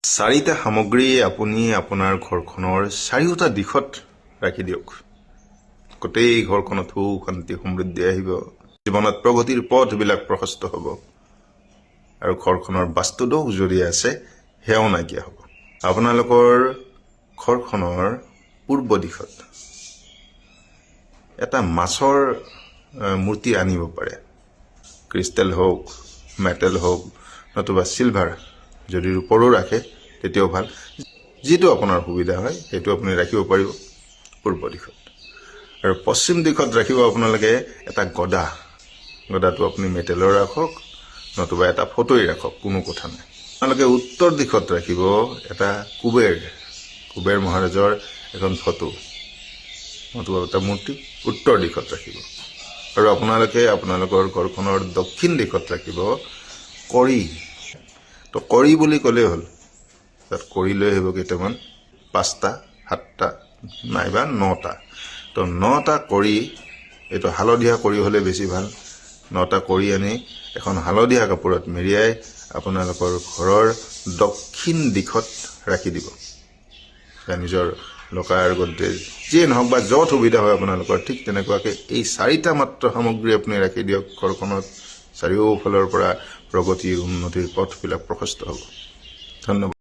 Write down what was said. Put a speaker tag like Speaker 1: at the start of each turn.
Speaker 1: চাৰিটা সামগ্ৰী আপুনি আপোনাৰ ঘৰখনৰ চাৰিওটা দিশত ৰাখি দিয়ক। গোটেই ঘৰখনত সুখ শান্তি সমৃদ্ধি আহিব, জীৱনত প্ৰগতিৰ পথবিলাক প্ৰশস্ত হ'ব আৰু ঘৰখনৰ বাস্তুদোষ যদি আছে সেয়াও নাইকিয়া হ'ব। আপোনালোকৰ ঘৰখনৰ পূৰ্ব দিশত এটা মাছৰ মূৰ্তি আনিব পাৰে। ক্ৰিষ্টেল হওক, মেটেল হওক, নতুবা চিলভাৰ, যদি ৰূপৰো ৰাখে তেতিয়াও ভাল। যিটো আপোনাৰ সুবিধা হয় সেইটো আপুনি ৰাখিব পাৰিব পূৰ্ব দিশত। আৰু পশ্চিম দিশত ৰাখিব আপোনালোকে এটা গদা। গদাটো আপুনি মেটেলৰ ৰাখক, নতুবা এটা ফটোই ৰাখক, কোনো কথা নাই। আপোনালোকে উত্তৰ দিশত ৰাখিব এটা কুবেৰ মহাৰাজৰ এখন ফটো, নতুবা এটা মূৰ্তি উত্তৰ দিশত ৰাখিব। আৰু আপোনালোকে আপোনালোকৰ ঘৰখনৰ দক্ষিণ দিশত ৰাখিব কৰি। তো কৰি বুলি ক'লেই হ'ল, তাত কৰি লৈ আহিব কেইটামান, 5টা 7টা নাইবা 9টা। তো 9টা কৰি, এইটো হালধীয়া কৰি হ'লে বেছি ভাল। 9টা কৰি আনি এখন হালধীয়া কাপোৰত মেৰিয়াই আপোনালোকৰ ঘৰৰ দক্ষিণ দিশত ৰাখি দিব। নিজৰ লকাৰ গড্ৰেজ যিয়ে নহওক বা য'ত সুবিধা হয় আপোনালোকৰ, ঠিক তেনেকুৱাকৈ এই 4টা মাত্ৰ সামগ্ৰী আপুনি ৰাখি দিয়ক। ঘৰখনত চাৰিওফালৰ পৰা প্ৰগতিৰ উন্নতিৰ পথবিলাক প্ৰশস্ত হ'ব। ধন্যবাদ।